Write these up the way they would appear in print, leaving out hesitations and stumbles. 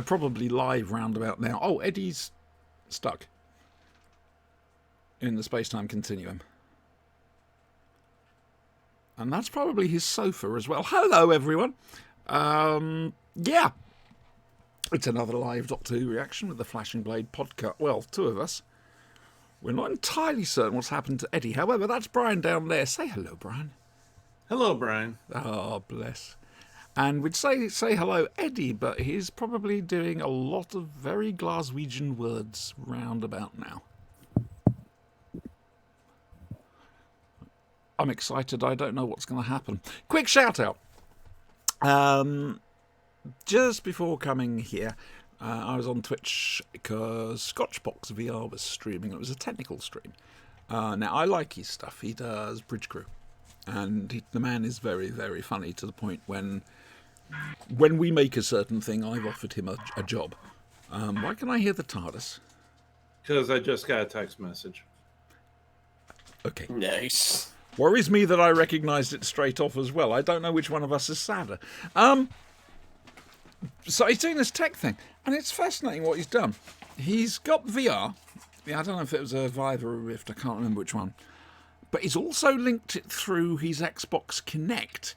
probably live roundabout now. Oh, Eddie's stuck in the space-time continuum. And that's probably his sofa as well. Hello, everyone. Yeah. It's another live Doctor Who reaction with the Flashing Blade podcast. Well, two of us. We're not entirely certain what's happened to Eddie. However, that's Brian down there. Say hello, Brian. Hello, Brian. Oh, bless. And we'd say hello, Eddie, but he's probably doing a lot of very Glaswegian words roundabout now. I'm excited. I don't know what's going to happen. Quick shout out. Just before coming here, I was on Twitch because Scotchbox VR was streaming. It was a technical stream. Now, I like his stuff. He does Bridge Crew. And the man is very, very funny, to the point when we make a certain thing, I've offered him a job. Why can I hear the TARDIS? Because I just got a text message. Okay. Nice. Worries me that I recognised it straight off as well. I don't know which one of us is sadder. So he's doing this tech thing, and it's fascinating what he's done. He's got VR. Yeah, I don't know if it was a Vive or a Rift. I can't remember which one. But he's also linked it through his Xbox Kinect.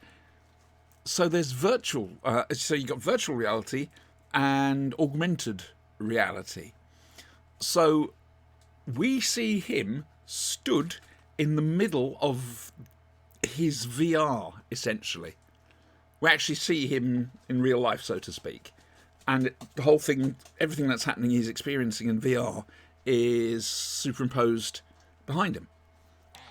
So there's virtual. So you've got virtual reality and augmented reality. So we see him stood in the middle of his VR, essentially. We actually see him in real life, so to speak. And the whole thing, everything that's happening he's experiencing in VR is superimposed behind him.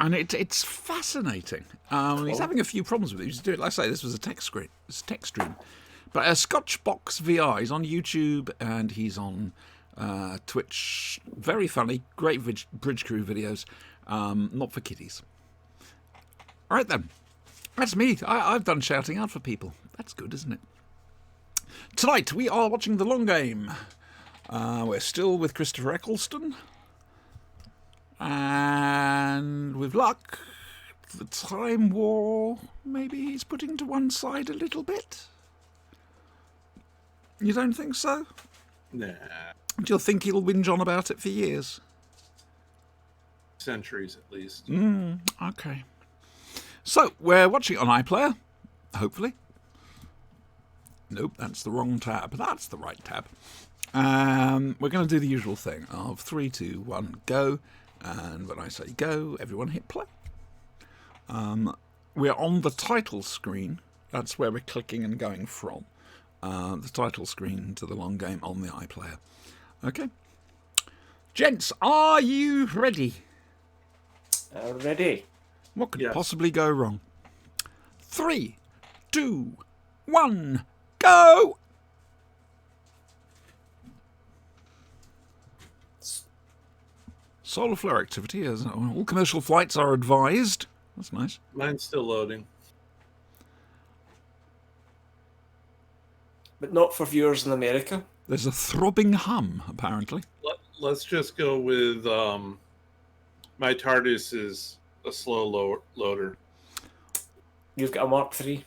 And it's fascinating. He's having a few problems with it. He's doing, like I say, this was a tech stream. But Scotchbox VR, he's on YouTube and he's on Twitch. Very funny, great Bridge Crew videos. Not for kiddies. All right then. That's me. I've done shouting out for people. That's good, isn't it? Tonight we are watching The Long Game. We're still with Christopher Eccleston. And with luck, the Time War, maybe he's putting to one side a little bit. You don't think so? Nah. Do you think he'll whinge on about it for years? Centuries, at least. Okay. So, we're watching it on iPlayer, hopefully. Nope, that's the wrong tab. That's the right tab. We're going to do the usual thing of 3, 2, 1, go. And when I say go, everyone hit play. We're on the title screen. That's where we're clicking and going from. The title screen to The Long Game on the iPlayer. Okay. Gents, are you ready? Ready. What could possibly go wrong? 3, 2, 1, go! Solar flare activity, as all commercial flights are advised. That's nice. Mine's still loading. But not for viewers in America. There's a throbbing hum, apparently. Let's just go with my TARDIS is a slow loader. You've got a Mark III.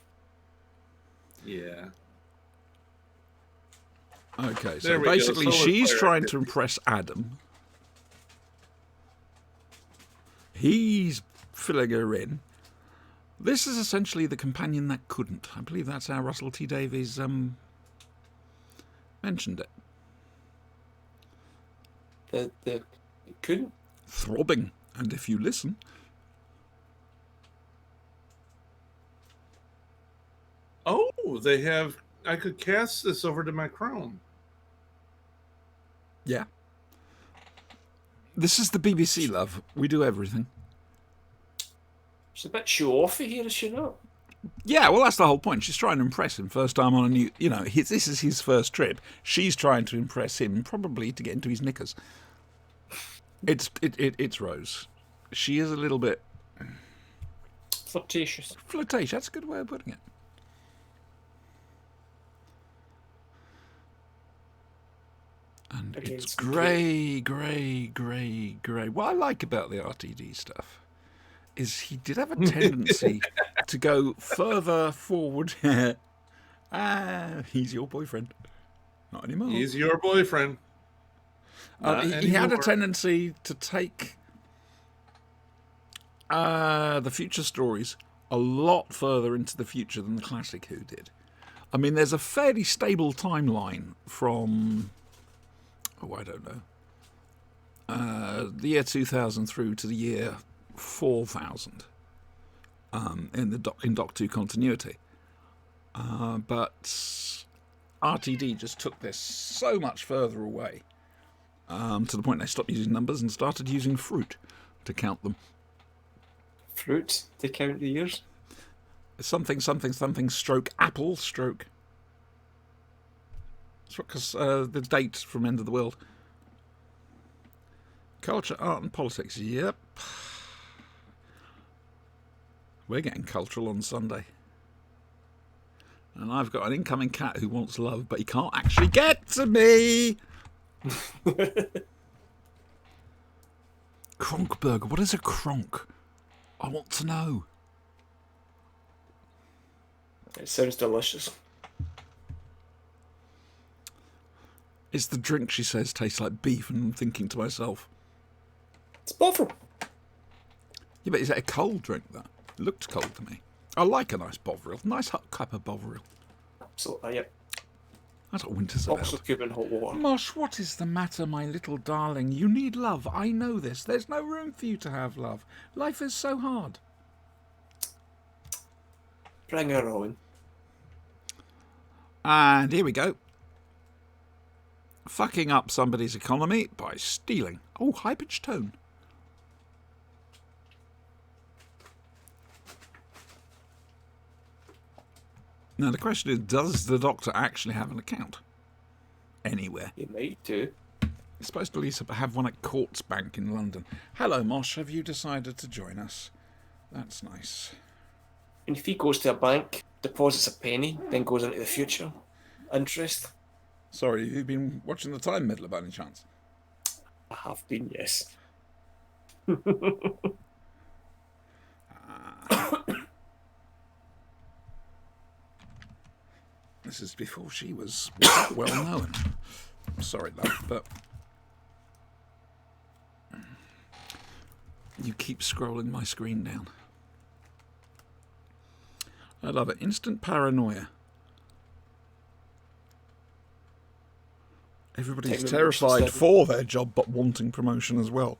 Yeah. Okay, so basically she's trying to impress Adam. He's filling her in. This is essentially the companion that couldn't. I believe that's how Russell T Davies mentioned it. The couldn't. Throbbing, and if you listen. Oh, they have. I could cast this over to my Chrome. Yeah. This is the BBC, love. We do everything. She's a bit show-offy here, is she not? Yeah, well, that's the whole point. She's trying to impress him. First time on a new... this is his first trip. She's trying to impress him, probably to get into his knickers. It's Rose. She is a little bit... Flirtatious. Flirtatious, that's a good way of putting it. And it's grey. What I like about the RTD stuff is he did have a tendency to go further forward. He's your boyfriend. Not anymore. He's your boyfriend. Not He had a anymore. tendency to take the future stories a lot further into the future than the classic Who did. I mean, there's a fairly stable timeline from, I don't know, the year 2000 through to the year 4000 in Doc 2 continuity. But RTD just took this so much further away to the point they stopped using numbers and started using fruit to count them. Fruit to count the years. Something, something, something, stroke, apple, stroke. It's because the date from End of the World. Culture, art and politics, yep. We're getting cultural on Sunday. And I've got an incoming cat who wants love, but he can't actually get to me! Kronkburger, what is a kronk? I want to know. It sounds delicious. It's the drink, she says, tastes like beef, and I'm thinking to myself, It's Bovril. yeah, but is that a cold drink, that? It looked cold to me. I like a nice Bovril. Nice hot cup of Bovril. Absolutely, yeah. That's what winter's Box about. of Cuban hot water. Mosh, what is the matter, my little darling? You need love. I know this. There's no room for you to have love. Life is so hard. Bring her on. And here we go. Fucking up somebody's economy by stealing. Oh, high-pitched tone. Now, the question is, does the Doctor actually have an account? Anywhere. You might do. He's supposed to at least have one at Courts Bank in London. Hello, Mosh. Have you decided to join us? That's nice. And if he goes to a bank, deposits a penny, then goes into the future, interest. Sorry, you've been watching the Time Meddler by any chance? I have been, yes. This is before she was well known. I'm sorry, love, but you keep scrolling my screen down. I love it. Instant paranoia. Everybody's Take the terrified promotion for their job, but wanting promotion as well.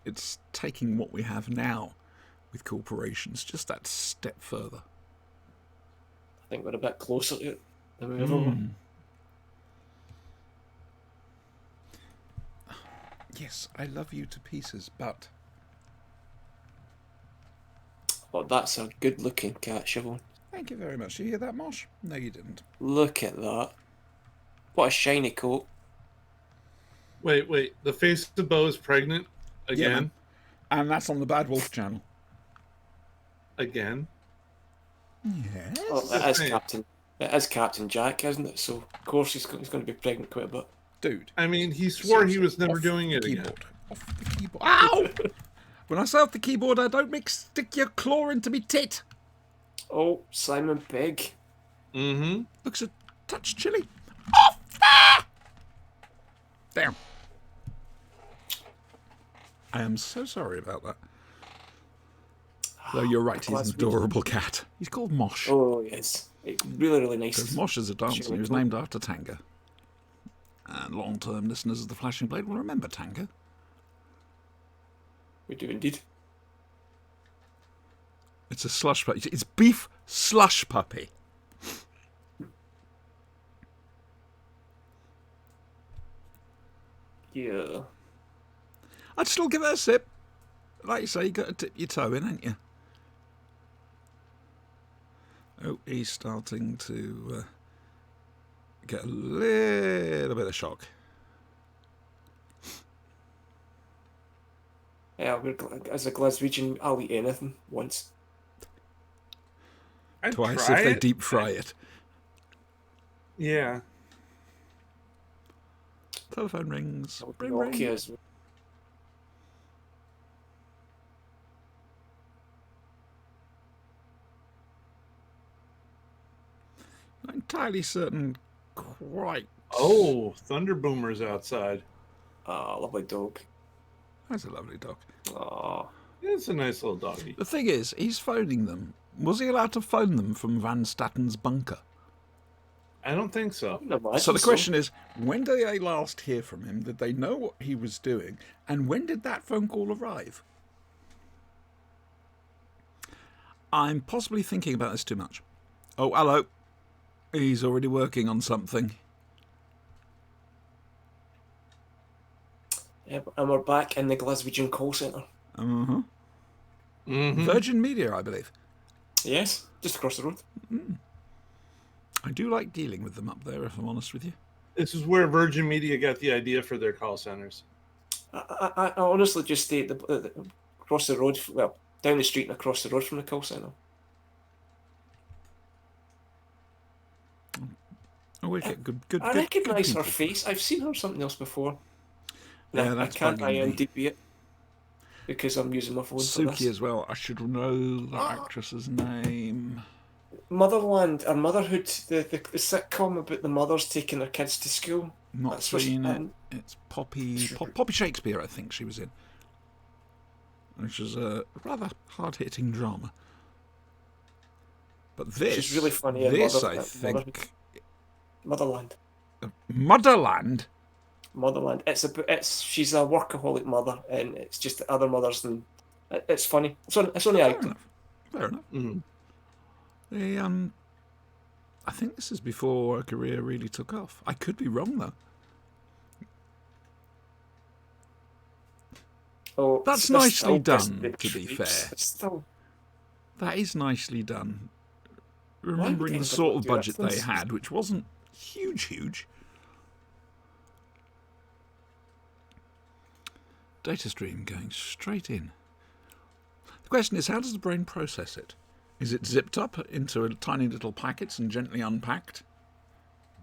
It's taking what we have now with corporations just that step further. I think we're a bit closer to it than we ever were. Yes, I love you to pieces, but But that's a good looking cat, Siobhan. thank you very much. Did you hear that, Mosh? No, you didn't. Look at that. What a shiny coat. Wait. The face of Bo is pregnant Yeah, again. man. And that's on the Bad Wolf channel. Again. Yes. Oh, it is Right. Captain. It is Captain Jack, isn't it? So of course he's going to be pregnant quite a bit. Dude. I mean, he swore he was never Off doing the it again. keyboard. Off the keyboard. Ow! When I say off the keyboard, I don't stick your claw into me tit. Oh, Simon Pegg. Mm-hmm. Looks a touch chilly. Off there! Damn. I am so sorry about that. Though you're right, he's an adorable cat. He's called Mosh. Oh yes, really, really nice. Because Mosh is a dancer. Sure. He was named after Tanga. And long-term listeners of the Flashing Blade will remember Tanga. We do indeed. It's a slush puppy. It's beef slush puppy. Yeah. I'd still give it a sip. Like you say, you got to dip your toe in, ain't you? Oh, he's starting to get a little bit of shock. Yeah, as a Glaswegian, I'll eat anything once. I'd Twice try if they it. deep fry it. Yeah. Telephone rings. Ring, Nokia ring. is Not entirely certain quite. Oh, Thunder Boomer's outside. Ah, lovely dog. That's a lovely dog. Ah, It's a nice little doggy. The thing is, he's phoning them. Was he allowed to phone them from Van Statten's bunker? I don't think so. So the question is, when did they last hear from him? Did they know what he was doing? And when did that phone call arrive? I'm possibly thinking about this too much. Oh, hello. He's already working on something. Yeah, and we're back in the Glaswegian call centre. Uh-huh. Mm-hmm. Virgin Media, I believe. Yes, just across the road. I do like dealing with them up there, if I'm honest with you. This is where Virgin Media got the idea for their call centers. I honestly just stayed across the road, well, down the street and across the road from the call centre. Oh, we get good. I good recognise her people. face. I've seen her something else before. Yeah, I that's can't bugging me. IMDb it because I'm using my phone for Suki this. as well. I should know the actress's name. Motherland or Motherhood, the sitcom about the mothers taking their kids to school. Not That's what seen it. she- It's Poppy Shakespeare, I think she was in. Which is a rather hard-hitting drama. But this, She's really funny in this Motherhood. I think, Motherland. Motherland. Motherland. She's a workaholic mother, and it's just other mothers, and it's funny. It's only Fair out. enough. Fair enough. Mm. They, I think this is before her career really took off. I could be wrong though. Oh, That's there's nicely still done, the to be treats. fair. It's still That is nicely done. would Remembering the anybody sort of do that budget to they us? had, which wasn't huge. Data stream going straight in. The question is, how does the brain process it? Is it zipped up into tiny little packets and gently unpacked,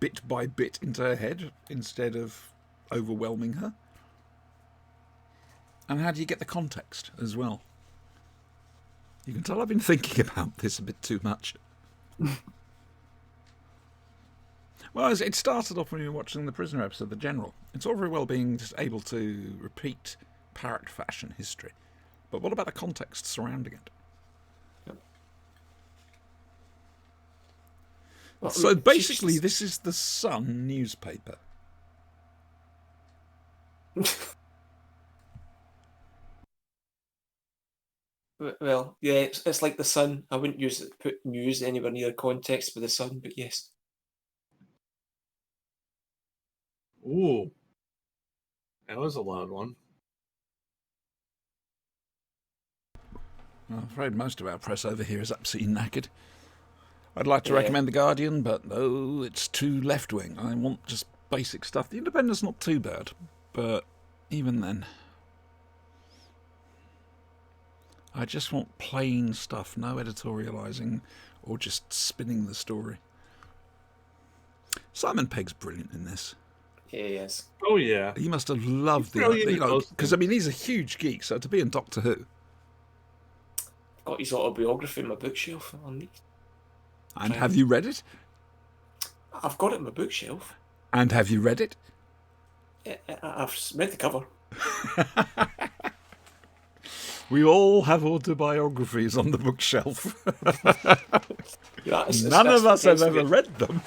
bit by bit into her head, instead of overwhelming her? And how do you get the context as well? You can tell I've been thinking about this a bit too much. Well, it started off when we were watching the Prisoner episode, The General. It's all very well being just able to repeat parrot fashion history. But what about the context surrounding it? Well, So I mean, basically, she's- this is the Sun newspaper. Well, yeah, it's like the Sun. I wouldn't put news anywhere near context with the Sun, but yes. Ooh. That was a loud one. I'm afraid most of our press over here is absolutely knackered. I'd like to Yeah. recommend The Guardian, but no, it's too left-wing. I want just basic stuff. The Independent's not too bad, but even then, I just want plain stuff, no editorialising or just spinning the story. Simon Pegg's brilliant in this. Yeah, yes. Oh, yeah. He must have loved He's brilliant in most because I mean he's a huge geek. So to be in Doctor Who, Got his autobiography in my bookshelf. and Right. have you read it? I've got it in my bookshelf. And have you read it? I've read the cover. We all have autobiographies on the bookshelf. Yeah, None of us have tends to ever be- read them.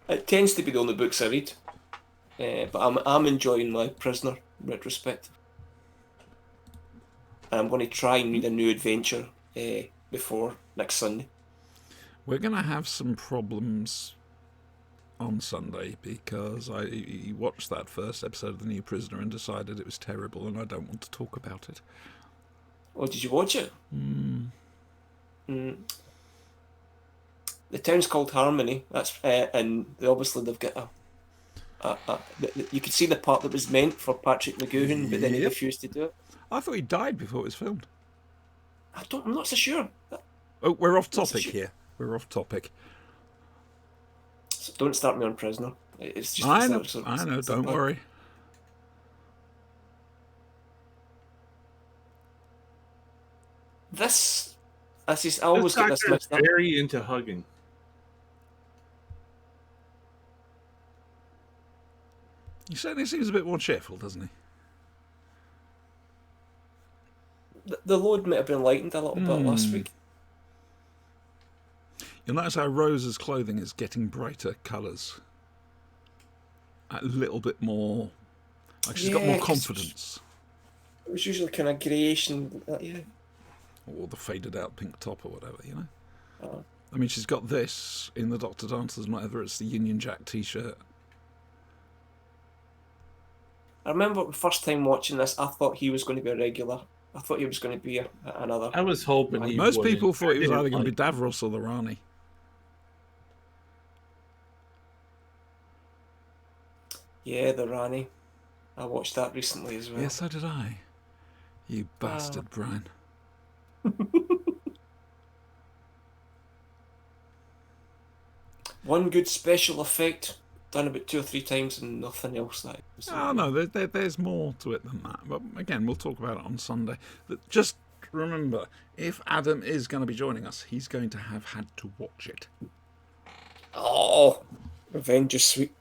It tends to be the only books I read. But I'm enjoying my Prisoner retrospective. And I'm going to try and read a new adventure before next Sunday. We're going to have some problems on Sunday because I watched that first episode of The New Prisoner and decided it was terrible and I don't want to talk about it. Oh, did you watch it? Mm. The town's called Harmony. That's and obviously they've got you could see the part that was meant for Patrick McGoohan, but then he Yep. refused to do it. I thought he died before it was filmed. I'm not so sure. Oh, we're off That's a topic shame. here. We're off topic. So don't start me on Prisoner. It's just I know, it's a- I know, it's a don't bug. worry. I always get this This doctor is mixed up. very into hugging. He certainly seems a bit more cheerful, doesn't he? The load might have been lightened a little bit last week. You'll notice how Rose's clothing is getting brighter colours. A little bit more... Like she's got more 'cause confidence. It was usually kind of greyish and yeah. Or the faded out pink top or whatever, you know? Oh. I mean, she's got this in the Dr. Dancers and whatever. It's the Union Jack t-shirt. I remember the first time watching this, I thought he was going to be a regular. I thought he was going to be another. I was hoping he Most wouldn't. people thought he was I either didn't going to be Davros or the Rani. Yeah, the Rani. I watched that recently as well. Yes, so did I. You bastard, Brian. One good special effect done about 2 or 3 times and nothing else. That was Oh, no, there's more to it than that. But again, we'll talk about it on Sunday. But just remember, if Adam is going to be joining us, he's going to have had to watch it. Oh, revenge is sweet.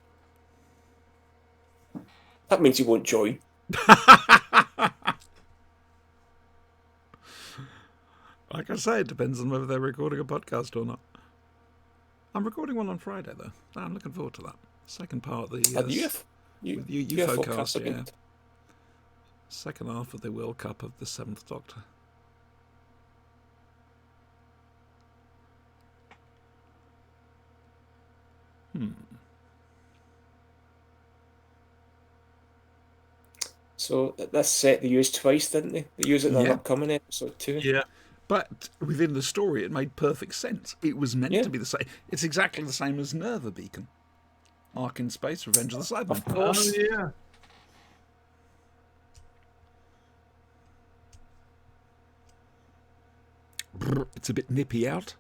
That means he won't join. Like I say, it depends on whether they're recording a podcast or not. I'm recording one on Friday, though. I'm looking forward to that. Second part of the And with UFO UFO cast, yeah. event. Second half of the World Cup of the Seventh Doctor. So this set they used twice, didn't they? They used it in an Yeah. upcoming episode too. Yeah. But within the story, it made perfect sense. It was meant Yeah. to be the same. It's exactly the same as Nerva Beacon. Ark in Space, Revenge of the Cybermen. Of course. Oh, yeah. It's a bit nippy out.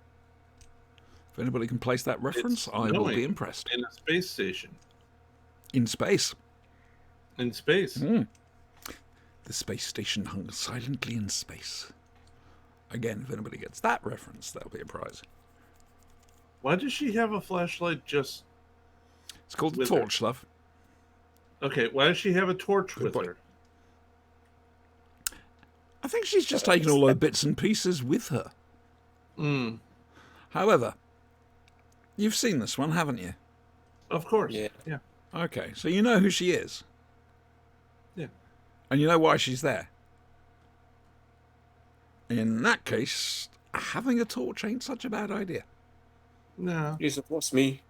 If anybody can place that reference, I will be snowing impressed. In a space station. In space. In space. The space station hung silently in space. Again, if anybody gets that reference, that'll be a prize. Why does she have a flashlight just... It's called the With her. torch, love. Okay, why does she have a torch Good with boy. her? I think she's just taken all her bits and pieces with her. Mm, However, you've seen this one, haven't you? of course. Yeah. Yeah. Okay, so you know who she is. Yeah. And you know why she's there. In that case, having a torch ain't such a bad idea. No. Yes, what's me?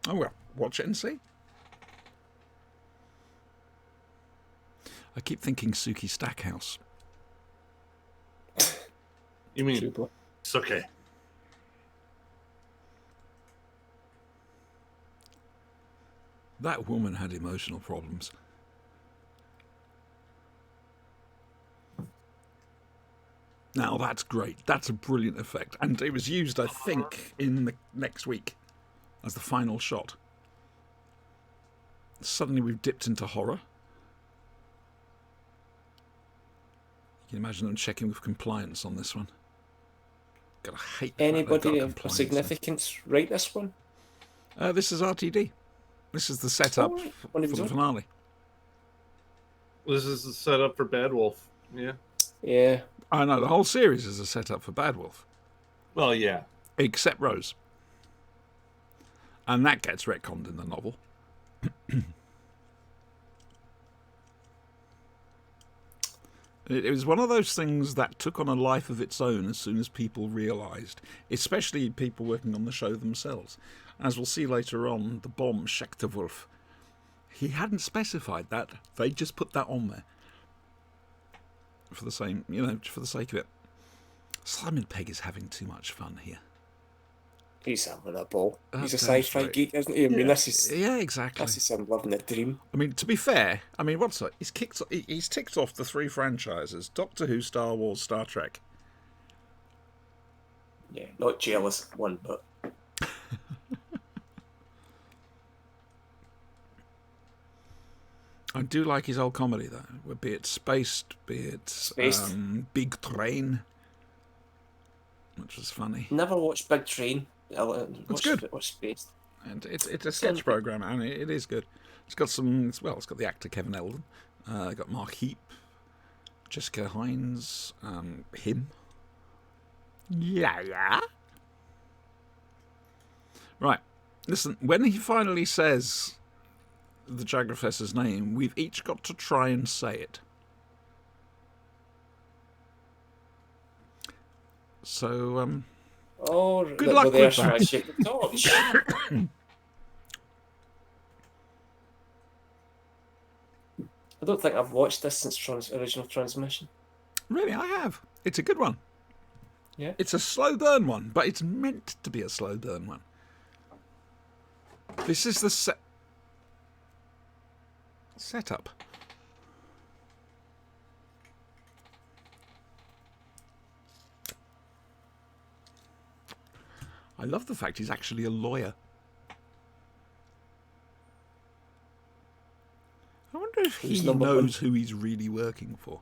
Oh well, watch it and see. I keep thinking Suki Stackhouse. You mean Super. it's okay. That woman had emotional problems. Now that's great. That's a brilliant effect. And it was used, I think, in the next week as the final shot. Suddenly we've dipped into horror. You can imagine them checking with compliance on this one. Gotta hate the fact they've got Anybody of compliance significance write this one? there. This is RTD. This is the setup Oh, right. for One of his the own. finale. This is the setup for Bad Wolf. Yeah. Yeah. I know, the whole series is a setup for Bad Wolf. Well, yeah. Except Rose. And that gets retconned in the novel. It was one of those things that took on a life of its own as soon as people realised, especially people working on the show themselves. As we'll see later on, the bomb, Schechterwolf, he hadn't specified that. They just put that on there. For the same, for the sake of it. Simon Pegg is having too much fun here. He's having a ball. He's a That's sci-fi right. geek, isn't he? I mean, this is Yeah, exactly. him living a dream. I mean, to be fair, what's that? He's ticked off the 3 franchises: Doctor Who, Star Wars, Star Trek. Yeah, not jealous of one, but I do like his old comedy though, be it Spaced, be it Spaced. Big Train, which was funny. never watched Big Train. It's good. What's Spaced? And it's a sketch program, and it is good. It's got some. Well, it's got the actor Kevin Eldon. Got Mark Heap, Jessica Hines, him. Yeah. Right. Listen, when he finally says the Jagrafessa's name, we've each got to try and say it. So, good luck with that. I don't think I've watched this since original transmission. Really, I have. It's a good one. Yeah. It's a slow burn one, but it's meant to be a slow burn one. This is the setup. I love the fact he's actually a lawyer. I wonder if he knows who he's really working for.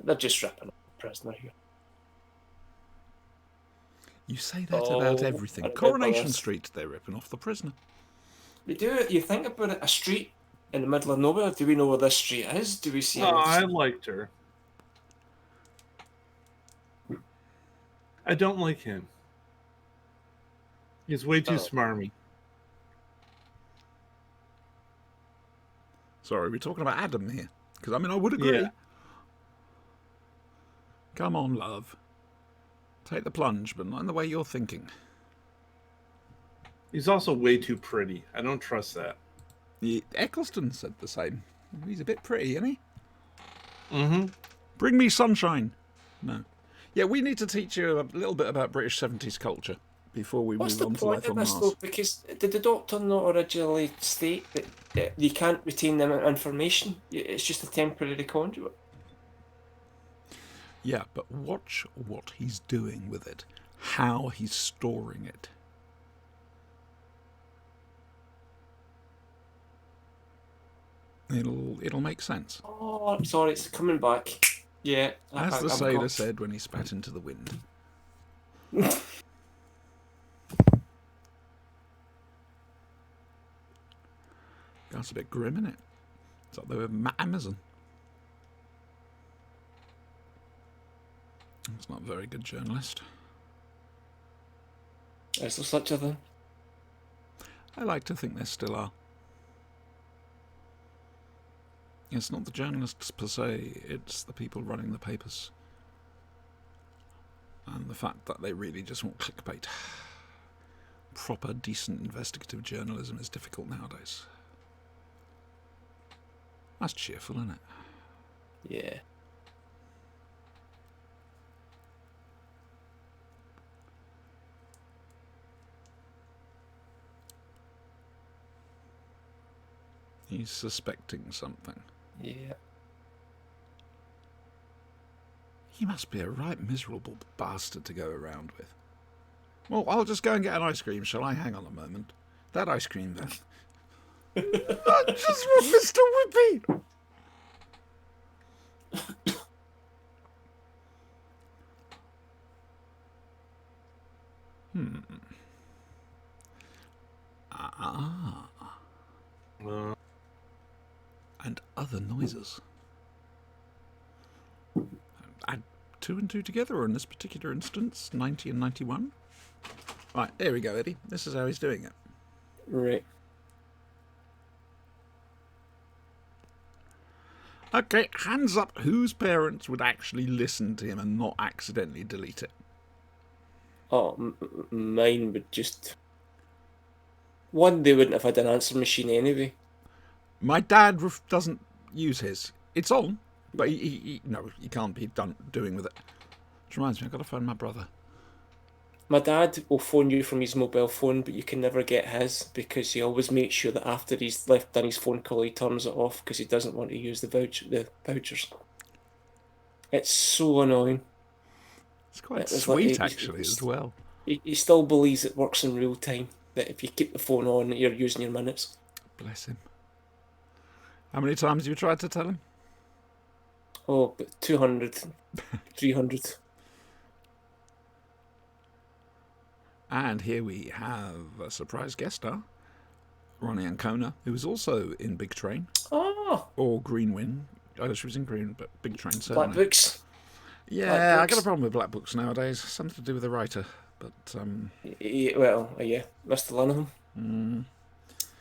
They're just ripping up the prisoner here. You say that about everything. Coronation Street, they're ripping off the prisoner. We do. You think about it, a street in the middle of nowhere. Do we know where this street is? Do we see? I liked her. I don't like him. He's way too smarmy. Sorry, we're talking about Adam here. Because, I would agree. Yeah. Come on, love. Take the plunge, but not in the way you're thinking. He's also way too pretty. I don't trust that. Eccleston said the same. He's a bit pretty, isn't he? Mm-hmm. Bring me sunshine. No. Yeah, we need to teach you a little bit about British 70s culture before we move on to Life on Mars. Though? Because did the Doctor not originally state that you can't retain them information? It's just a temporary conduit. Yeah, but watch what he's doing with it. How he's storing it. It'll make sense. Oh, I'm sorry, it's coming back. Yeah. As the sailor said when he spat into the wind. That's a bit grim, isn't it? It's like they were Amazon. It's not a very good journalist. Is there such a thing? I like to think there still are. It's not the journalists per se, it's the people running the papers. And the fact that they really just want clickbait. Proper, decent investigative journalism is difficult nowadays. That's cheerful, isn't it? Yeah. He's suspecting something. Yeah. He must be a right miserable bastard to go around with. Well, I'll just go and get an ice cream, shall I? Hang on a moment. That ice cream then. I just want Mr. Whippy! And other noises. Add 2 and 2 together, or in this particular instance, 90 and 91. Right, there we go, Eddie. This is how he's doing it. Right. Okay, hands up whose parents would actually listen to him and not accidentally delete it. Oh, mine would just... One, they wouldn't have had an answer machine anyway. My dad doesn't use his. It's on, but he can't be doing with it. Which reminds me, I've got to phone my brother. My dad will phone you from his mobile phone, but you can never get his because he always makes sure that after he's done his phone call, he turns it off because he doesn't want to use the vouchers. It's so annoying. It's quite sweet, actually, as well. He still believes it works in real time, that if you keep the phone on, you're using your minutes. Bless him. How many times have you tried to tell him? Oh, but 200, 300. And here we have a surprise guest star, Ronnie Ancona, who was also in Big Train. Oh, Or Green Wing. Oh, she was in Green, but Big Train certainly. Black Books. Yeah, Black I Books. got a problem with Black Books nowadays. Something to do with the writer. But Yeah, Mr. Lanahan.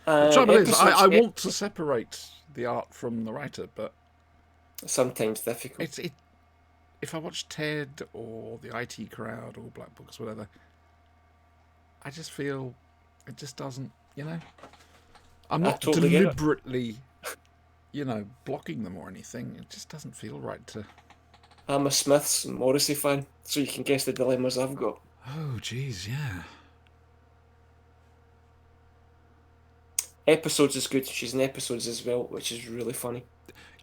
the trouble is, I episodes- want to separate the art from the writer, but Sometimes difficult. if I watch Ted or the IT Crowd or Black Books, whatever, I just feel it just doesn't, I'm not totally get it. deliberately, blocking them or anything. It just doesn't feel right to. I'm a Smiths and Morrissey fan, so you can guess the dilemmas I've got. Oh, geez, yeah. Episodes is good. She's in episodes as well, which is really funny.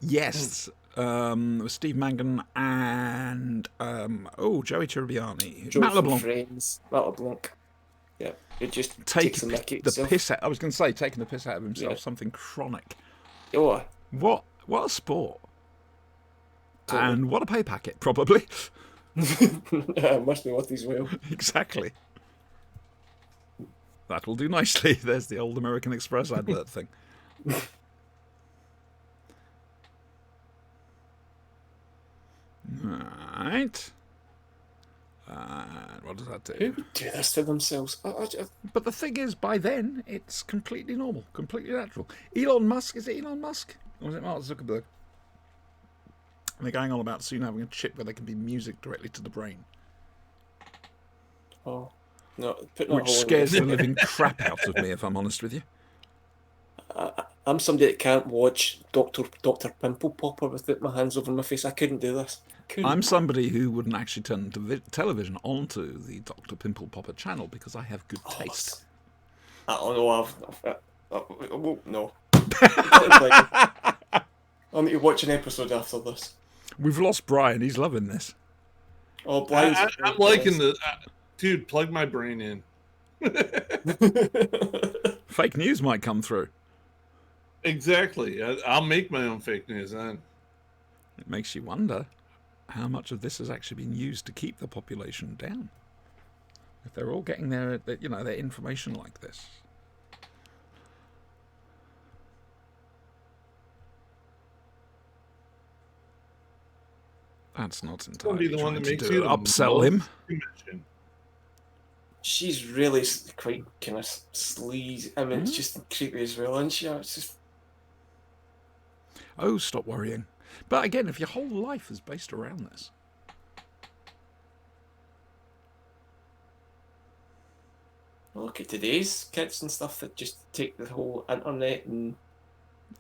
Yes, with Steve Mangan and Joey Tribbiani, Joe Matt from LeBlanc. Friends, Matt LeBlanc. Yeah, it just Take takes a mickey the itself. piss out. I was going to say taking the piss out of himself, Yeah. something chronic. Oh, What a sport, totally. and what a pay packet, probably. Must be worth as well. Exactly. That will do nicely. There's the old American Express advert thing. Right. And what does that Who do? would do this to themselves? But the thing is, by then, it's completely normal, completely natural. Elon Musk, is it Elon Musk? Or is it Mark Zuckerberg? And they're going on about soon having a chip where there can be music directly to the brain. Oh, no, putting a Which hole in scares this. the living crap out of me, if I'm honest with you. I'm somebody that can't watch Dr. Pimple Popper without my hands over my face. I couldn't do this. Couldn't. I'm somebody who wouldn't actually turn television onto the Dr. Pimple Popper channel because I have good taste. I don't know. No. I'll need to watch an episode after this. We've lost Brian. He's loving this. Oh, Brian's I'm liking the dude. Plug my brain in. Fake news might come through. Exactly. I'll make my own fake news then. It makes you wonder how much of this has actually been used to keep the population down. If they're all getting their information like this. That's not entirely be the one that trying to makes do you it. the Upsell most him. commission. She's really quite kind of sleazy. I mean, it's just creepy as well, isn't she? It's just Oh, stop worrying. But again, if your whole life is based around this, look at today's kids and stuff that just take the whole internet and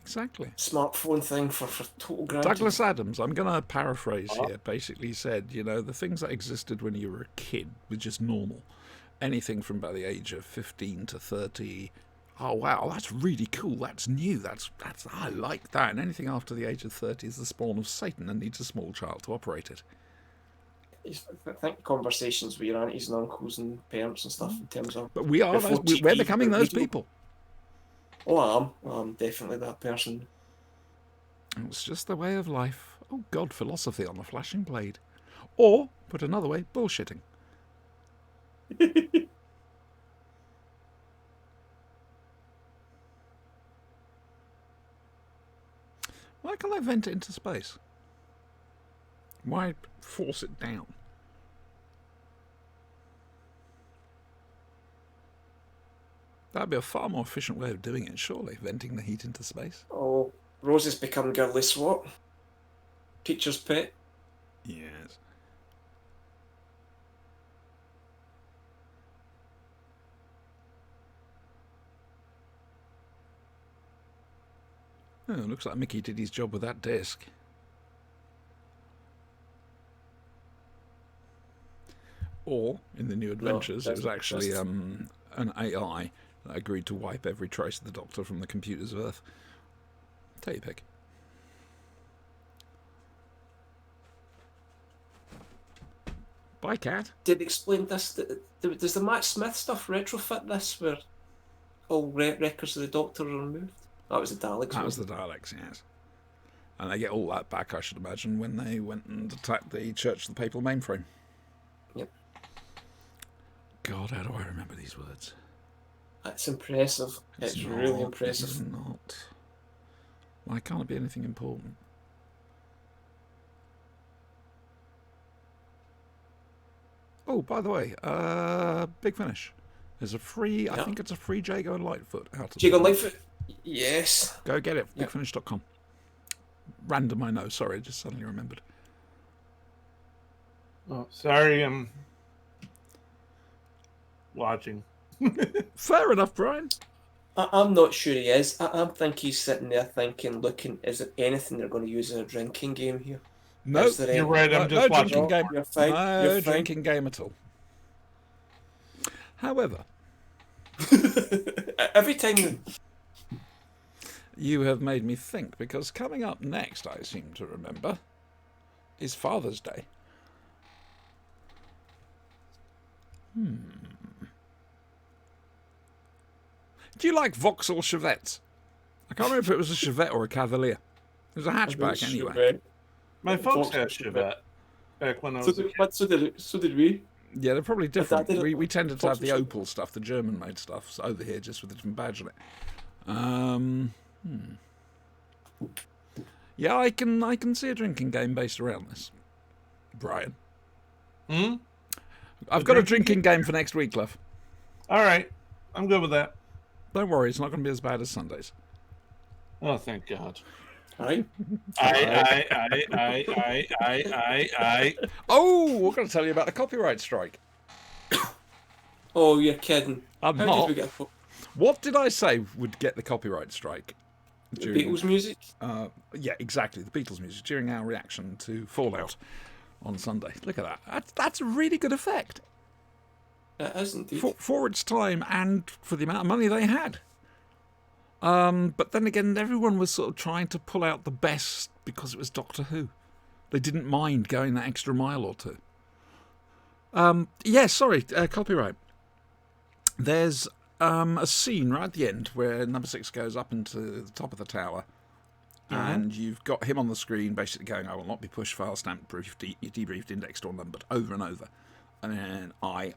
exactly. smartphone thing for total granted. Douglas Adams, I'm going to paraphrase here, basically said, the things that existed when you were a kid were just normal. Anything from about the age of 15 to 30, oh wow, that's really cool, that's new, that's I like that. And anything after the age of 30 is the spawn of Satan and needs a small child to operate it. I think conversations with your aunties and uncles and parents and stuff in terms of. But we are before we're TV, becoming those radio. people. Oh, I'm definitely that person. It's just the way of life. Oh God, philosophy on the flashing blade. Or, put another way, bullshitting. Why can't I vent it into space? Why force it down? That'd be a far more efficient way of doing it, surely, venting the heat into space. Oh, Rose has become girly swat. Teacher's pet. Yes. Oh, looks like Mickey did his job with that disc. Or, in the New Adventures, it was doesn't actually exist. an AI that agreed to wipe every trace of the Doctor from the computers of Earth. Take your pick. Bye, cat. Did explain this. Does the Matt Smith stuff retrofit this where all records of the Doctor are removed? That was the Daleks. That was wasn't the Daleks, yes. And they get all that back, I should imagine, when they went and attacked the Church of the Papal Mainframe. Yep. God, how do I remember these words? That's impressive. It's really impressive. It's not. Why can't it be anything important? Oh, by the way, Big Finish. There's a free, I think it's a free Jago and Lightfoot out of Jago and Lightfoot? Yes. Go get it, Yep. bigfinish.com. Random, I know, sorry, I just suddenly remembered. Oh, sorry, I'm watching. Fair enough, Brian. I'm not sure he is. I think he's sitting there thinking, looking, is there anything they're going to use in a drinking game here? No, Is there You're any- right. I'm no just watching. drinking game. You're fine. No You're fine. drinking game at all. However, Every time. you have made me think, because coming up next, I seem to remember, is Father's Day. Do you like Vauxhall Chevettes? I can't remember if it was a Chevette or a Cavalier. It was a hatchback anyway. My folks had Folks- Chevette back when I So was a did, kid. but so did we. Yeah, they're probably different. did it- We tended to have the Vauxhall Opel stuff, the German-made stuff, over here, just with a different badge on it. Yeah, I can see a drinking game based around this, Brian. Hmm? I've got a drinking game for next week, love. All right. I'm good with that. Don't worry, it's not going to be as bad as Sundays. Oh, thank God. Aye. I. Oh, we're going to tell you about the copyright strike. Oh, you're kidding. I'm How not. did we get What did I say would get the copyright strike? Beatles music? Yeah, exactly. The Beatles music during our reaction to Fallout on Sunday. Look at that. That's a really good effect It is indeed. for its time and for the amount of money they had. But then again, everyone was sort of trying to pull out the best because it was Doctor Who. They didn't mind going that extra mile or two. Copyright. There's a scene right at the end where number 6 goes up into the top of the tower, and you've got him on the screen basically going, "I will not be pushed, file stamped, briefed, debriefed, indexed, or numbered," over and over. And then I.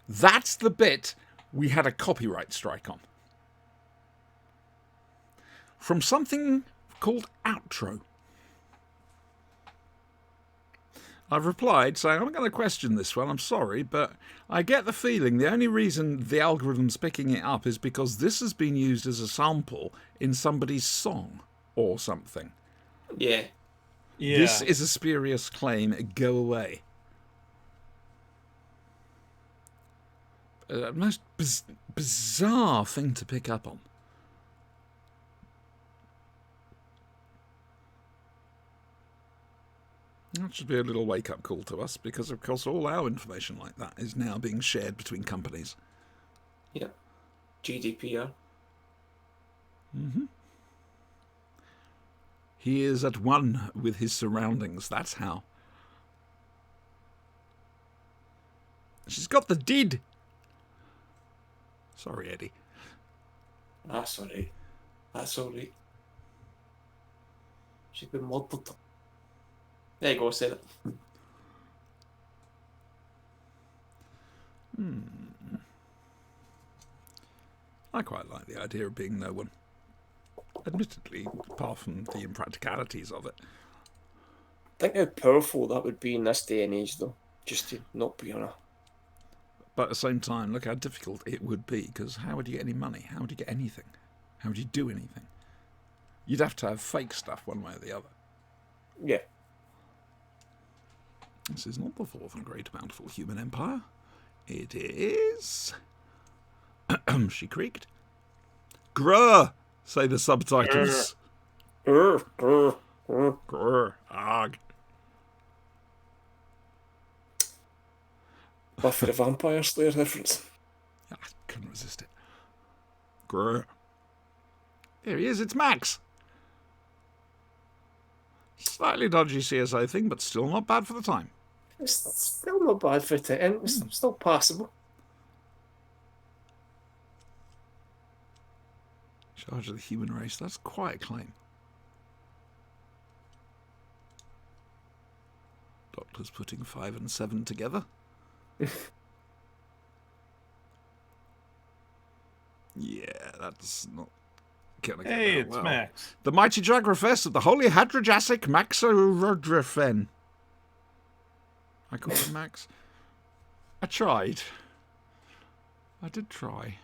That's the bit we had a copyright strike on. From something called Outro. I've replied saying, I'm going to question this one, I'm sorry, but I get the feeling the only reason the algorithm's picking it up is because this has been used as a sample in somebody's song or something. Yeah. Yeah. This is a spurious claim, go away. Most bizarre thing to pick up on. That should be a little wake-up call to us, because of course all our information like that is now being shared between companies. Yeah. GDPR. He is at one with his surroundings, that's how. She's got the did. Sorry, Eddie. That's alright. That's alright. She's been murdered. There you go, I said it. I quite like the idea of being no one. Admittedly, apart from the impracticalities of it. Think how powerful that would be in this day and age, though. Just to not be on a. But at the same time, look how difficult it would be, because how would you get any money? How would you get anything? How would you do anything? You'd have to have fake stuff one way or the other. Yeah. This is not the fourth and great bountiful human empire. It is... She creaked. Grr, say the subtitles. Grr, arg. Buffy the Vampire Slayer reference. I couldn't resist it. Grr. Here he is, it's Max. Slightly dodgy CSO thing, but still not bad for the time. It's still not bad for it, and it's still passable. Charge of the human race, that's quite a claim. Doctor's putting 5 and 7 together. Yeah, that's not gonna get Hey, that it's well. Max. The mighty Jagrafess of the Holy Hadrajasic Maxarodrifen. I called him Max. I tried. I did try.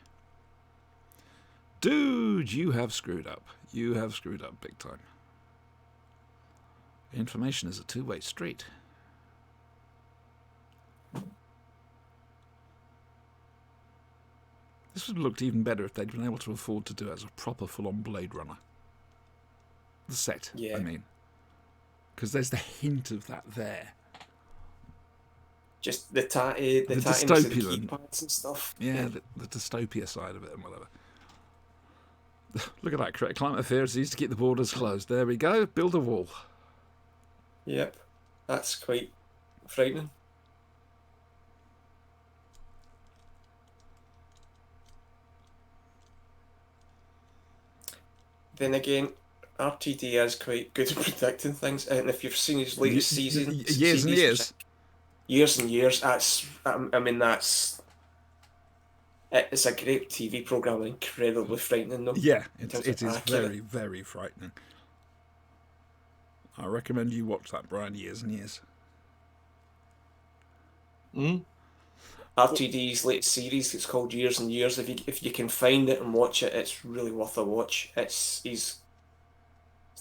Dude, you have screwed up. You have screwed up big time. Information is a two-way street. This would have looked even better if they'd been able to afford to do it as a proper full-on Blade Runner. The set, Yeah. I mean. Because there's the hint of that there. Just the tattiness of the dystopian. keypads and stuff. Yeah, the dystopia side of it and whatever. Look at that. Climate affairs needs to keep the borders closed. There we go. Build a wall. Yep. That's quite frightening. Then again, RTD is quite good at predicting things, and if you've seen his latest season, Years and years. years and years, that's it's a great TV program, incredibly frightening though. Yeah, in it terms is of accurate. very, very frightening. I recommend you watch that, Brian. Years and years. RTD's latest series, it's called Years and Years. If you can find it and watch it, it's really worth a watch. He's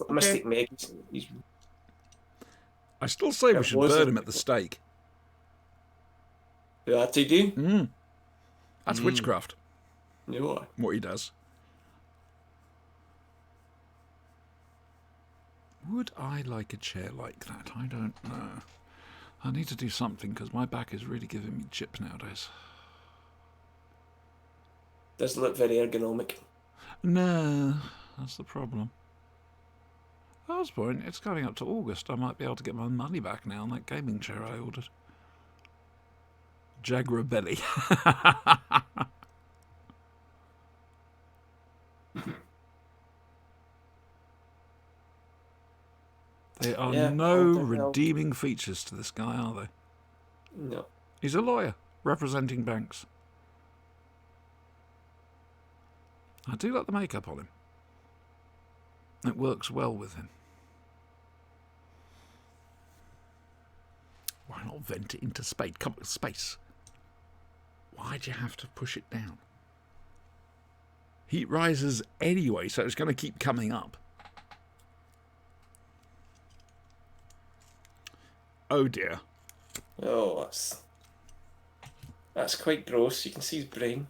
Mystic Meg. He's I still say we should burn him at the stake. RTD. That's witchcraft. No. What he does. Would I like a chair like that? I don't know. I need to do something because my back is really giving me chip nowadays. Doesn't look very ergonomic. No, that's the problem. At this point, it's coming up to August. I might be able to get my money back now on that gaming chair I ordered. Jaguar Belly. There are no redeeming features to this guy, are they? No. He's a lawyer representing banks. I do like the makeup on him. It works well with him. Why not vent it into space? Why'd you have to push it down? Heat rises anyway, so it's going to keep coming up. Oh dear. Oh, that's quite gross. You can see his brain.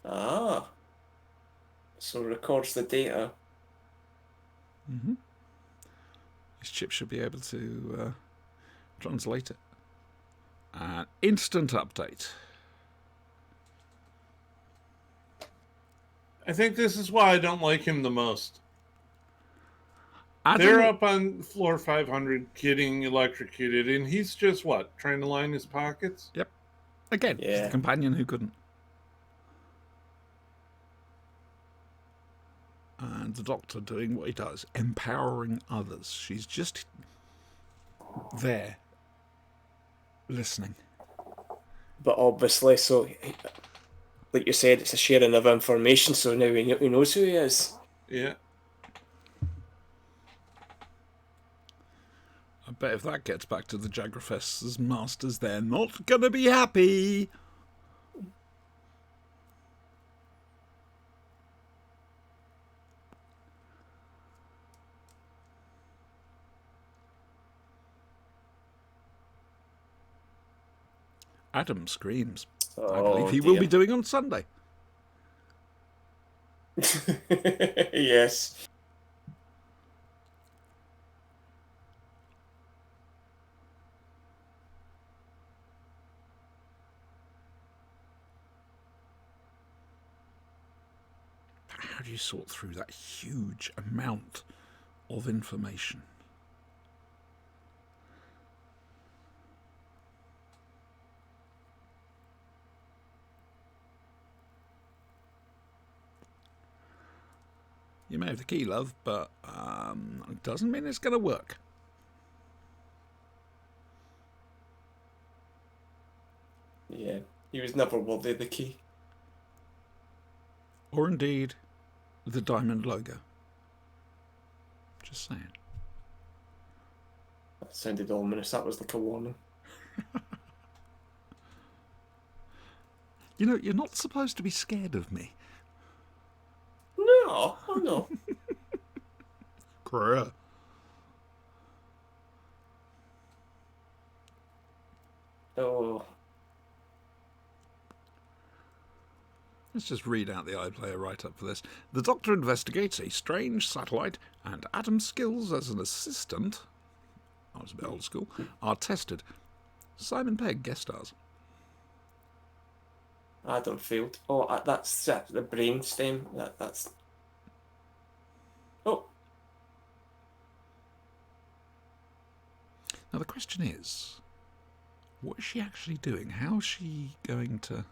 Ah. So it records the data. His chip should be able to translate it. Instant update. I think this is why I don't like him the most. Adam, They're up on floor 500 getting electrocuted, and he's just, what, trying to line his pockets? Yep. Again, Yeah. the companion who couldn't. And the Doctor doing what he does, empowering others. She's just there, listening. But obviously, so like you said, it's a sharing of information, so now he knows who he is. Yeah. I bet if that gets back to the Jagrafest's masters, they're not going to be happy. Adam screams. I believe he will be doing on Sunday. Yes. How do you sort through that huge amount of information? You may have the key, love, but it doesn't mean it's going to work. Yeah, he was never worthy of the key. Or indeed, the diamond logo. Just saying. That sounded ominous. That was like a warning. You know, you're not supposed to be scared of me. No, oh no. Grr. Oh, Let's just read out the iPlayer write-up for this. The Doctor investigates a strange satellite, and Adam Skills as an assistant, I was a bit old school, are tested. Simon Pegg guest stars. Adam failed. Oh, that's the brain stem. That's. Oh, Now the question is, what is she actually doing? How is she going to...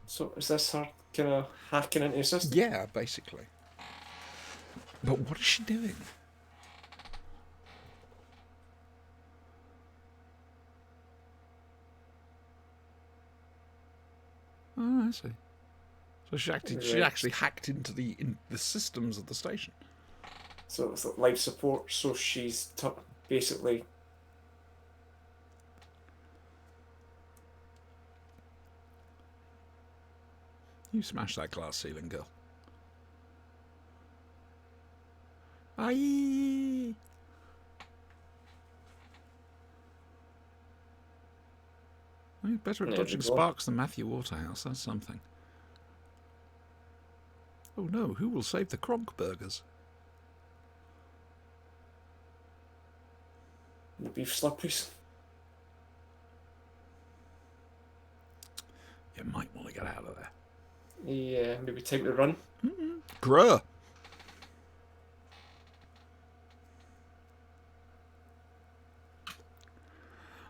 so is this her kind of hacking into the system? Yeah, basically. But what is she doing? Oh, I see. So she actually hacked into the systems of the station. So it's like life support. So she's basically. You smash that glass ceiling, girl. Aye. Well, you're better at Yeah, dodging good one. sparks than Matthew Waterhouse. That's something. Oh no, who will save the Kronk burgers? The beef slipperies. You might want to get out of there. Yeah, maybe time to run. Grr!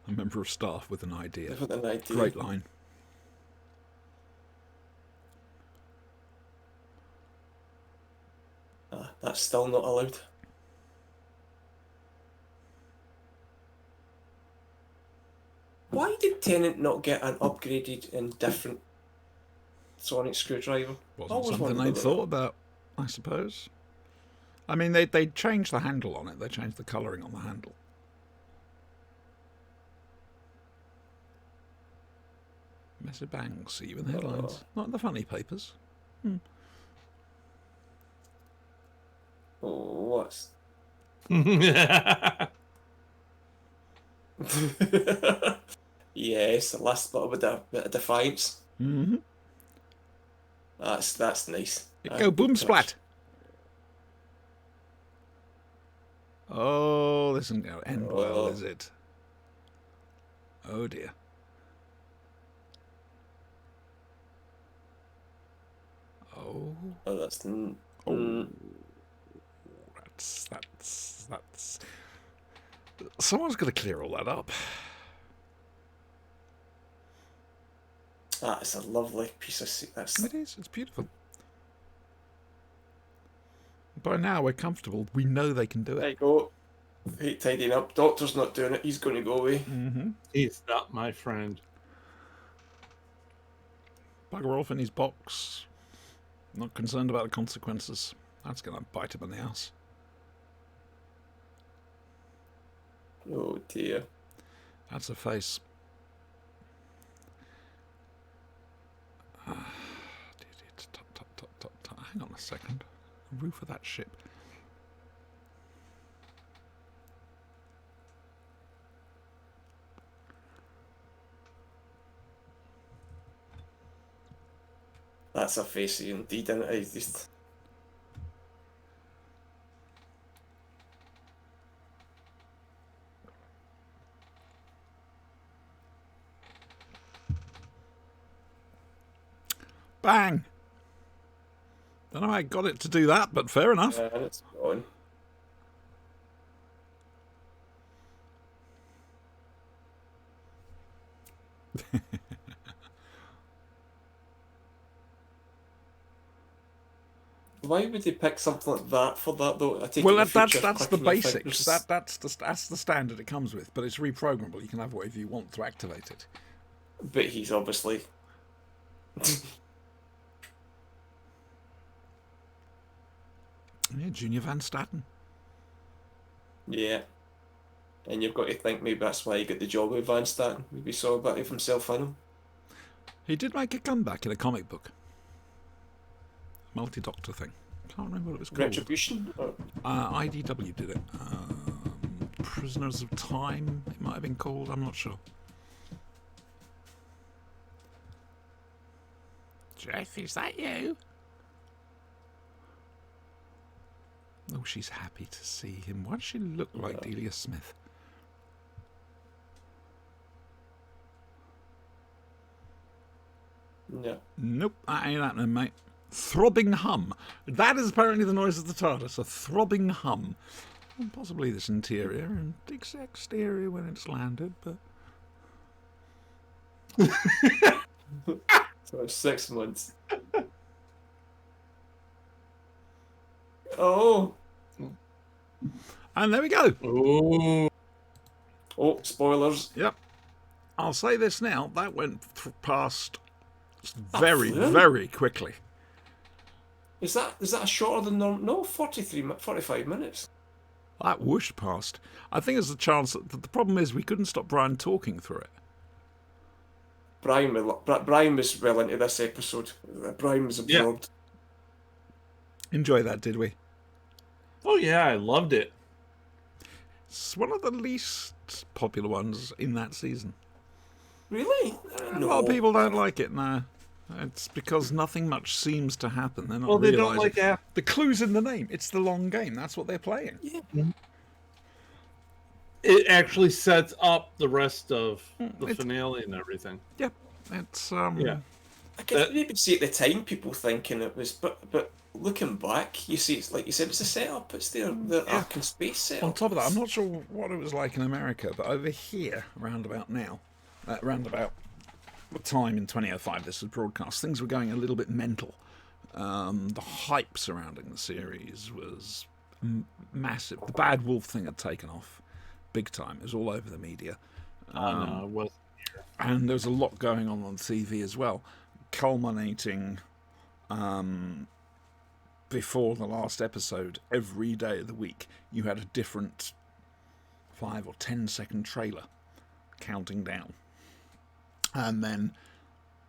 A member of staff with an idea. With an idea. Great line. That's still not allowed. Why did Tennant not get an upgraded and different sonic screwdriver? Wasn't Always something wondered they'd about thought about, I suppose. I mean, they changed the handle on it. They changed the colouring on the handle. Massive bangs, see you in the headlines. Not in the funny papers. Oh, what's... Yes, the last little bit of defiance. Mm-hmm. That's nice. Go boom Good splat. touch. Oh, this isn't going to end well, Oh. is it? Oh dear. Oh, Oh, that's... oh. That's. Someone's got to clear all that up. That's a lovely piece of... That's... It is. It's beautiful. By now we're comfortable. We know they can do There it. you go. Hate tidying up. Doctor's not doing it. He's going to go away. Mm-hmm. He's not my friend. Bugger off in his box. Not concerned about the consequences. That's going to bite him in the ass. Oh dear. That's a face. Hang on a second. The roof of that ship. That's a face indeed, and it? He's just... Bang! Don't know how I got it to do that, but fair enough. And it's gone. Why would they pick something like that for that though? I take Well, it that's future the clicking of basics. fingers. That's the standard it comes with, but it's reprogrammable. You can have whatever you want to activate it. But he's obviously. Yeah, Junior Van Staten. Yeah. And you've got to think maybe that's why he got the job with Van Staten. Maybe he saw a bit of himself in him. He did make a comeback in a comic book. Multi-Doctor thing. Can't remember what it was called. Retribution? Or... IDW did it. Prisoners of Time, it might have been called. I'm not sure. Jeff, is that you? Oh, she's happy to see him. Why does she look like Delia Smith? No. Nope, that ain't happening, mate. Throbbing hum. That is apparently the noise of the TARDIS, a throbbing hum. And possibly this interior and exterior when it's landed, but... So 6 months. Oh. And there we go. Oh, Oh, spoilers. Yep. I'll say this now, that went past very, flew. very quickly. Is that a shorter than normal? No, 45 minutes. That whooshed past. I think there's a chance that the problem is we couldn't stop Brian talking through it. Brian was well into this episode. Brian was absorbed. Enjoy that, did we? oh yeah, I loved it. It's one of the least popular ones in that season. Really? A lot of people don't like it, no. It's because nothing much seems to happen. They're not Well, they don't realising. like that. The clue's in the name. It's the long game. That's what they're playing. Yeah. It actually sets up the rest of the it's- finale and everything. Yep. It's Yeah. I guess maybe see at the time people thinking it was, but looking back, you see, it's like you said, it's a setup. It's their Ark and space setup. on top of that. I'm not sure what it was like in America, but over here, round about the time in 2005 this was broadcast, things were going a little bit mental. The hype surrounding the series was massive. The Bad Wolf thing had taken off big time. It was all over the media. No, it wasn't. And there was a lot going on TV as well, culminating before the last episode. Every day of the week you had a different 5 or 10 second trailer counting down, and then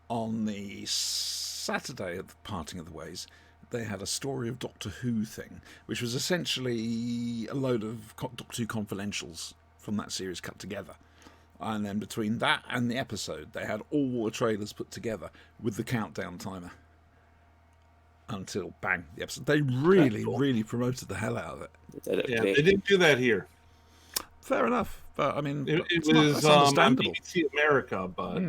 on the Saturday of the parting of the ways they had a story of Doctor Who thing, which was essentially a load of Doctor Who confidentials from that series cut together. And then between that and the episode, they had all the trailers put together with the countdown timer until bang, the episode. They really, really promoted the hell out of it. Did it Yeah, great. they didn't do that here. Fair enough, but I mean, It it's was that's on understandable. BBC America, but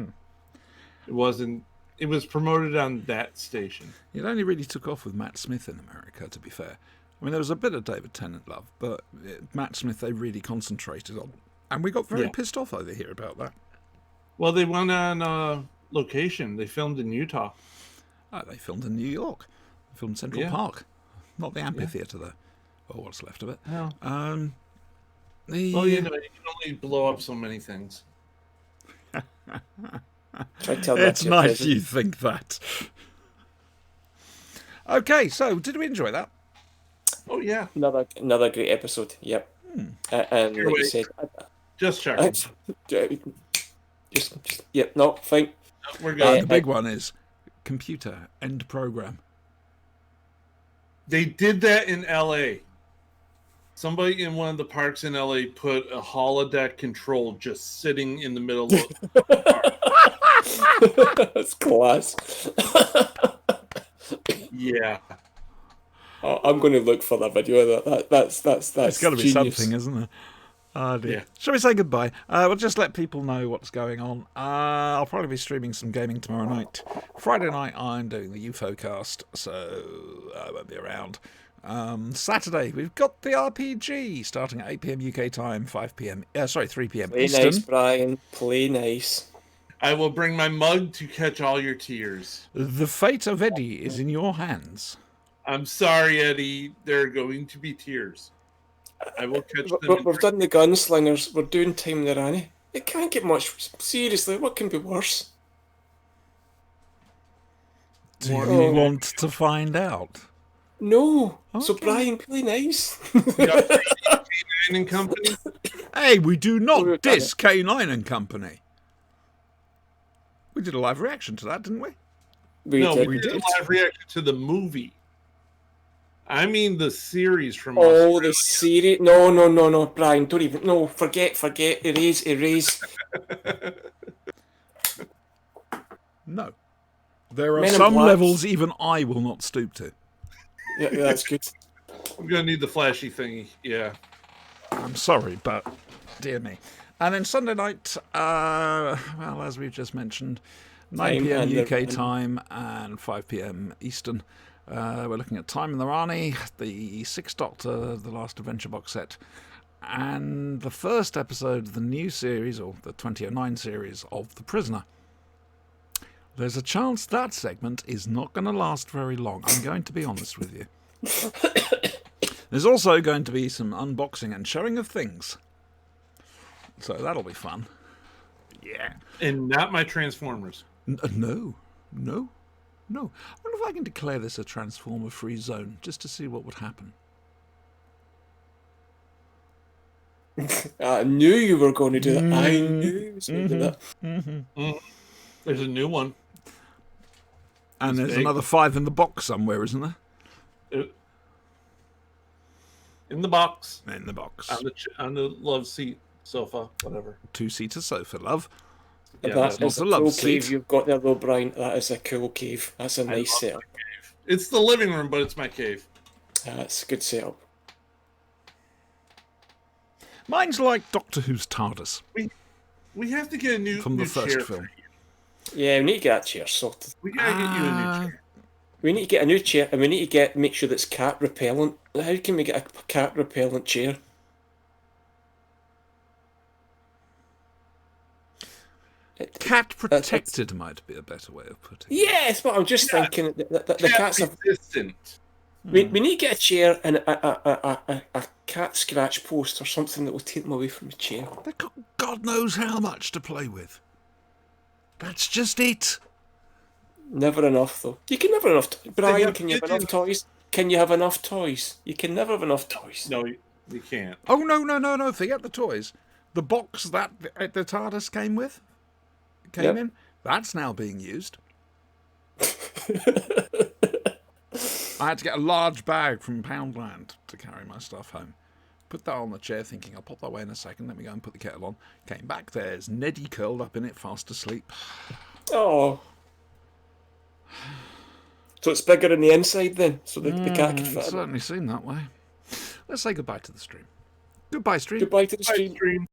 it wasn't. It was promoted on that station. It only really took off with Matt Smith in America, to be fair. I mean, there was a bit of David Tennant love, but Matt Smith they really concentrated on. And we got very pissed off over here about that. Well, they went on location. They filmed in Utah. They filmed in New York. They filmed Central Park. Not the amphitheatre, though. Or what's left of it. Yeah. The, Well, you know, you can only blow up so many things. Try to tell that it's to your nice president. you think that. Okay, so did we enjoy that? Oh yeah, Another great episode. Yep. And Here, like you wait. said, just checking. just yep. No, fine. We're The good. big one is computer end program. They did that in LA. Somebody in one of the parks in LA put a holodeck control just sitting in the middle of That's class. Yeah. I'm going to look for that video. That's It's got to be genius. something, isn't it? Oh dear. Yeah. Shall we say goodbye? We'll just let people know what's going on. I'll probably be streaming some gaming tomorrow night. Friday night, I'm doing the UFO cast, so I won't be around. Saturday, we've got the RPG starting at 8 p.m. UK time, 3 p.m. Play Eastern. nice, Brian. Play nice. I will bring my mug to catch all your tears. The fate of Eddie is in your hands. I'm sorry, Eddie. There are going to be tears. I will catch them. We've done the gunslingers. We're doing Time the Rani. It can't get much. Seriously, what can be worse? Do you Oh. want to find out? No. So Okay. Brian, play nice. K9 and Company. Hey, we do not we've done diss K9 and Company. We did a live reaction to that, didn't we? No, did. we did a live reaction to the movie. I mean the series from Oh, the series. No, Brian, don't even. No, forget. Erase. No. There are Men in some Black. levels even I will not stoop to. Yeah, that's good. I'm gonna need the flashy thingy. Yeah. I'm sorry, but dear me. And then Sunday night, well, as we've just mentioned, 9 Time p.m. and UK the- time and 5 p.m. Eastern. We're looking at Time in the Rani, the Sixth Doctor, the Last Adventure box set, and the first episode of the new series, or the 2009 series, of The Prisoner. There's a chance that segment is not going to last very long. I'm going to be honest with you. There's also going to be some unboxing and showing of things. So that'll be fun. Yeah. And not my Transformers. No. I wonder if I can declare this a Transformer-free zone, just to see what would happen. I knew you were going to do that. I knew you was going to do that. There's a new one. And It's there's big. another 5 in the box somewhere, isn't there? In the box. In the box. On the love seat, sofa, whatever. 2-seater sofa, love. Yeah, That not is the a love cool seat. cave you've got there, though, Brian. That is a cool cave. That's a I nice love setup. It's the living room, but it's my cave. That's a good setup. Mine's like Doctor Who's TARDIS We have to get a new from the new first chair. film. Yeah, we need to get that chair sorted. We gotta get you a new chair. We need to get a new chair, and we need to make sure that's cat repellent. How can we get a cat repellent chair? Cat protected might be a better way of putting it. Yes, but I'm just thinking the Cat cats have. resistant. We need to get a chair and a cat scratch post or something that will take them away from the chair. They've got God knows how much to play with. That's just it. Never enough, though. You can never enough. Brian, have can you have kittens. enough toys? Can you have enough toys? You can never have enough toys. No, you can't. Oh, no. Forget the toys. The box that the TARDIS came with, Yep. in, that's now being used. I had to get a large bag from Poundland to carry my stuff home. Put that on the chair thinking I'll pop that away in a second. Let me go and put the kettle on. Came back, there's Neddy curled up in it, fast asleep. Oh. So it's bigger on the inside then, so the cat can It fit in. certainly seemed that way. Let's say goodbye to the stream. Goodbye, stream. Goodbye to the Bye, stream. stream.